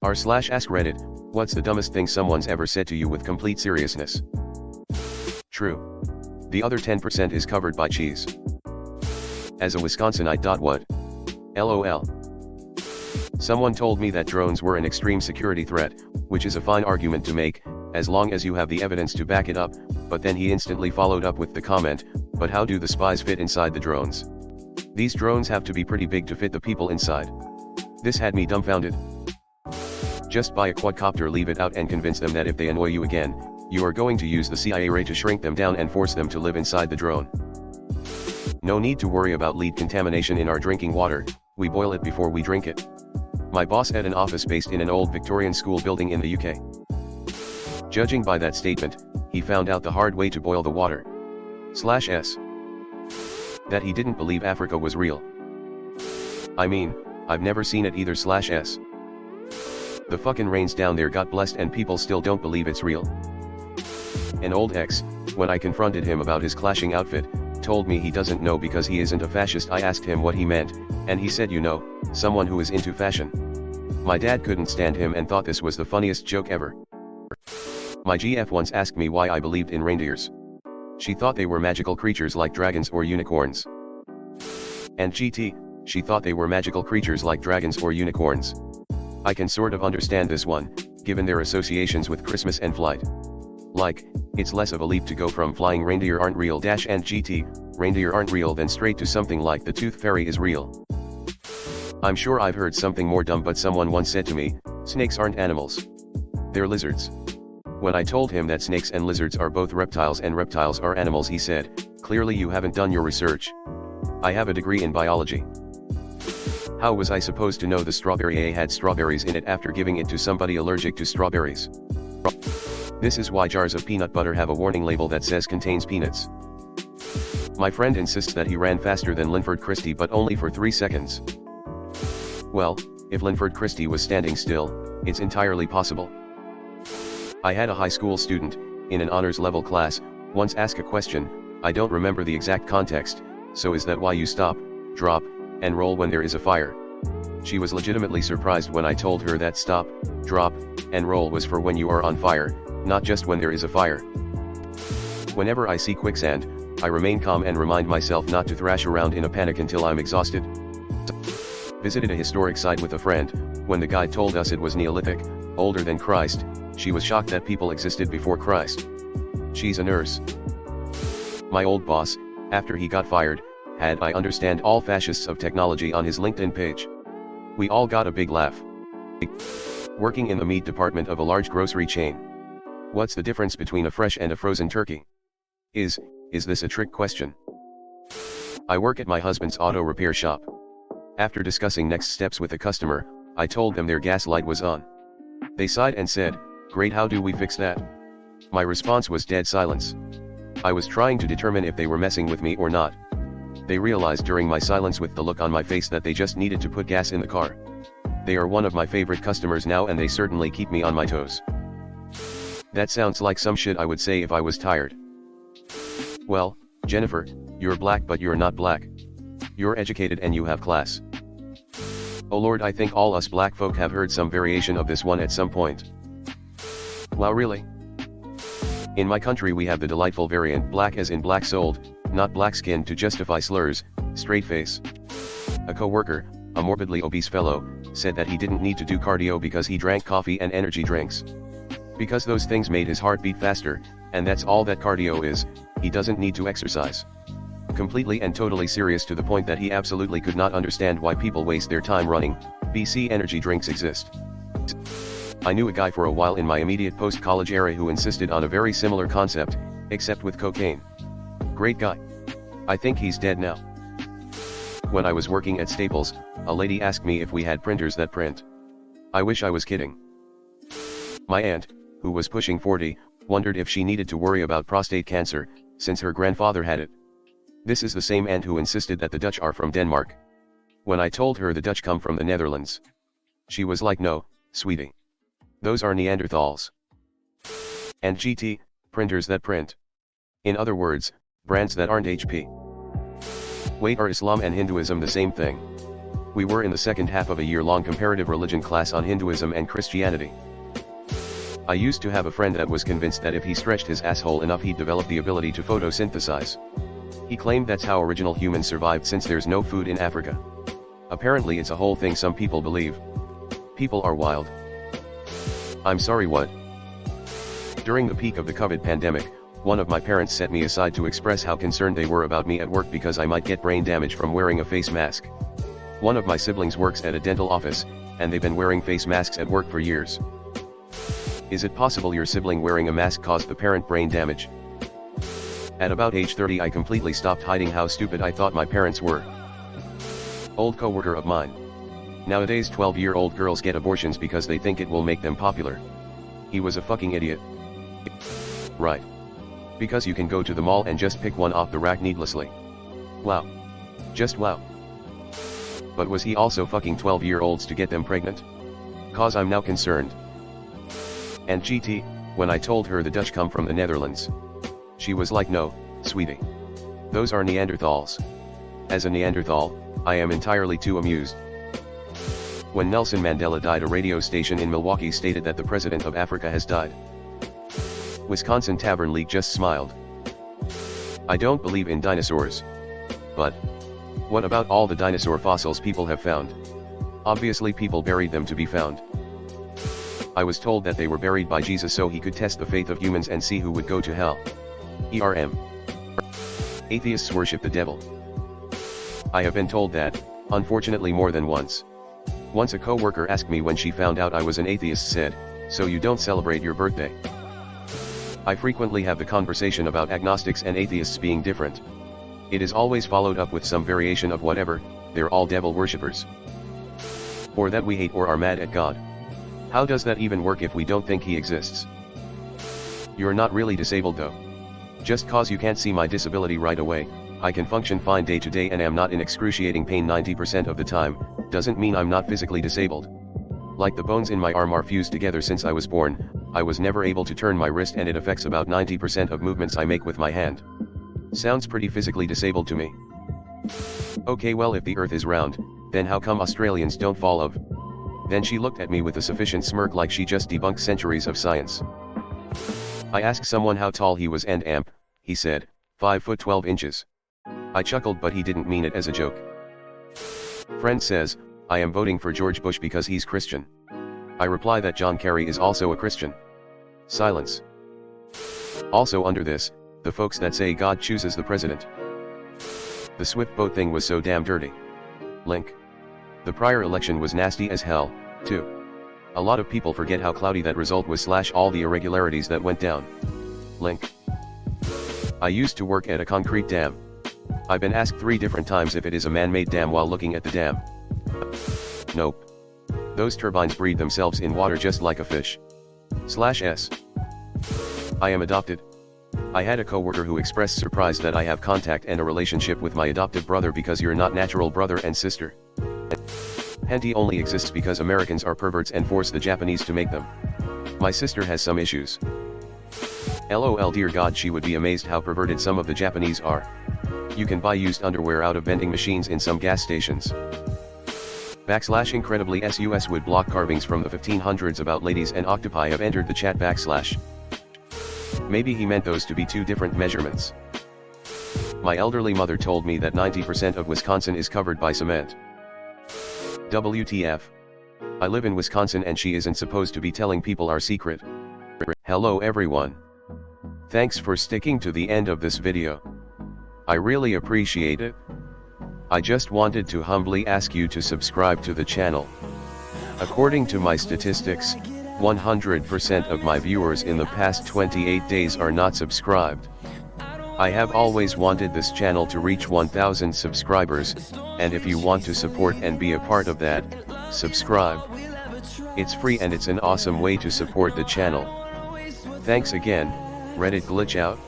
r/AskReddit, what's the dumbest thing someone's ever said to you with complete seriousness? True. The other 10% is covered by cheese. As a Wisconsinite. What? LOL. Someone told me that drones were an extreme security threat, which is a fine argument to make, as long as you have the evidence to back it up, but then he instantly followed up with the comment, but how do the spies fit inside the drones? These drones have to be pretty big to fit the people inside. This had me dumbfounded. Just buy a quadcopter, leave it out and convince them that if they annoy you again, you are going to use the CIA to shrink them down and force them to live inside the drone. No need to worry about lead contamination in our drinking water, we boil it before we drink it. My boss at an office based in an old Victorian school building in the UK. Judging by that statement, he found out the hard way to boil the water. /S. That he didn't believe Africa was real. I mean, I've never seen it either /S. The fucking rains down there got blessed and people still don't believe it's real. An old ex, when I confronted him about his clashing outfit, told me he doesn't know because he isn't a fascist. I asked him what he meant, and he said, you know, someone who is into fashion. My dad couldn't stand him and thought this was the funniest joke ever. My GF once asked me why I believed in reindeers. She thought they were magical creatures like dragons or unicorns. And GT, she thought they were magical creatures like dragons or unicorns. I can sort of understand this one, given their associations with Christmas and flight. Like, it's less of a leap to go from flying reindeer aren't real and GT, reindeer aren't real than straight to something like the tooth fairy is real. I'm sure I've heard something more dumb, but someone once said to me, snakes aren't animals. They're lizards. When I told him that snakes and lizards are both reptiles and reptiles are animals, he said, clearly you haven't done your research. I have a degree in biology. How was I supposed to know the strawberry had strawberries in it after giving it to somebody allergic to strawberries? This is why jars of peanut butter have a warning label that says contains peanuts. My friend insists that he ran faster than Linford Christie, but only for 3 seconds. Well, if Linford Christie was standing still, it's entirely possible. I had a high school student, in an honors level class, once ask a question, I don't remember the exact context, so is that why you stop, drop, and roll when there is a fire? She was legitimately surprised when I told her that stop, drop, and roll was for when you are on fire, not just when there is a fire. Whenever I see quicksand, I remain calm and remind myself not to thrash around in a panic until I'm exhausted. Visited a historic site with a friend. When the guide told us it was Neolithic, older than Christ, she was shocked that people existed before Christ. She's a nurse. My old boss, after he got fired, had I understand all fascists of technology on his LinkedIn page. We all got a big laugh. Working in the meat department of a large grocery chain. What's the difference between a fresh and a frozen turkey? Is this a trick question? I work at my husband's auto repair shop. After discussing next steps with a customer, I told them their gas light was on. They sighed and said, great, how do we fix that? My response was dead silence. I was trying to determine if they were messing with me or not. They realized during my silence with the look on my face that they just needed to put gas in the car. They are one of my favorite customers now and they certainly keep me on my toes. That sounds like some shit I would say if I was tired. Well, Jennifer, you're black but you're not black. You're educated and you have class. Oh Lord, I think all us black folk have heard some variation of this one at some point. Wow, really? In my country we have the delightful variant black as in black souled, not black skinned to justify slurs, straight face. A co-worker, a morbidly obese fellow, said that he didn't need to do cardio because he drank coffee and energy drinks. Because those things made his heart beat faster, and that's all that cardio is, he doesn't need to exercise. Completely and totally serious to the point that he absolutely could not understand why people waste their time running. BC energy drinks exist. I knew a guy for a while in my immediate post-college era who insisted on a very similar concept, except with cocaine. Great guy. I think he's dead now. When I was working at Staples, a lady asked me if we had printers that print. I wish I was kidding. My aunt, who was pushing 40, wondered if she needed to worry about prostate cancer, since her grandfather had it. This is the same aunt who insisted that the Dutch are from Denmark. When I told her the Dutch come from the Netherlands, she was like, no, sweetie. Those are Neanderthals. And GT, printers that print. In other words, brands that aren't HP. Wait, are Islam and Hinduism the same thing? We were in the second half of a year-long comparative religion class on Hinduism and Christianity. I used to have a friend that was convinced that if he stretched his asshole enough he'd develop the ability to photosynthesize. He claimed that's how original humans survived since there's no food in Africa. Apparently it's a whole thing some people believe. People are wild. I'm sorry, what? During the peak of the COVID pandemic, one of my parents set me aside to express how concerned they were about me at work because I might get brain damage from wearing a face mask. One of my siblings works at a dental office, and they've been wearing face masks at work for years. Is it possible your sibling wearing a mask caused the parent brain damage? At about age 30 I completely stopped hiding how stupid I thought my parents were. Old coworker of mine. Nowadays 12-year-old girls get abortions because they think it will make them popular. He was a fucking idiot. Right. Because you can go to the mall and just pick one off the rack needlessly. Wow. Just wow. But was he also fucking 12-year-olds to get them pregnant? Cause I'm now concerned. And GT, when I told her the Dutch come from the Netherlands. She was like, no, sweetie. Those are Neanderthals. As a Neanderthal, I am entirely too amused. When Nelson Mandela died, a radio station in Milwaukee stated that the president of Africa has died. Wisconsin Tavern League just smiled. I don't believe in dinosaurs. But what about all the dinosaur fossils people have found? Obviously people buried them to be found. I was told that they were buried by Jesus so he could test the faith of humans and see who would go to hell. ERM. Atheists worship the devil. I have been told that, unfortunately more than once. Once a co-worker asked me when she found out I was an atheist said, so you don't celebrate your birthday? I frequently have the conversation about agnostics and atheists being different. It is always followed up with some variation of whatever, they're all devil worshippers. Or that we hate or are mad at God. How does that even work if we don't think he exists? You're not really disabled though. Just cause you can't see my disability right away, I can function fine day to day and am not in excruciating pain 90% of the time, doesn't mean I'm not physically disabled. Like the bones in my arm are fused together since I was born, I was never able to turn my wrist and it affects about 90% of movements I make with my hand. Sounds pretty physically disabled to me. Okay, well if the earth is round, then how come Australians don't fall of? Then she looked at me with a sufficient smirk like she just debunked centuries of science. I asked someone how tall he was and he said, 5 foot 12 inches. I chuckled but he didn't mean it as a joke. Friend says, I am voting for George Bush because he's Christian. I reply that John Kerry is also a Christian. Silence. Also under this, the folks that say God chooses the president. The Swift boat thing was so damn dirty. Link. The prior election was nasty as hell, too. A lot of people forget how cloudy that result was / all the irregularities that went down. Link. I used to work at a concrete dam. I've been asked 3 different times if it is a man-made dam while looking at the dam. Nope. Those turbines breed themselves in water just like a fish. /S. I am adopted. I had a coworker who expressed surprise that I have contact and a relationship with my adoptive brother because you're not natural brother and sister. Henty only exists because Americans are perverts and force the Japanese to make them. My sister has some issues. LOL, dear God, she would be amazed how perverted some of the Japanese are. You can buy used underwear out of vending machines in some gas stations. / incredibly SUS would block carvings from the 1500s about ladies and octopi have entered the chat / Maybe he meant those to be 2 different measurements. My elderly mother told me that 90% of Wisconsin is covered by cement. WTF. I live in Wisconsin and she isn't supposed to be telling people our secret. Hello everyone. Thanks for sticking to the end of this video. I really appreciate it. I just wanted to humbly ask you to subscribe to the channel. According to my statistics, 100% of my viewers in the past 28 days are not subscribed. I have always wanted this channel to reach 1000 subscribers, and if you want to support and be a part of that, subscribe. It's free and it's an awesome way to support the channel. Thanks again, Reddit glitch out.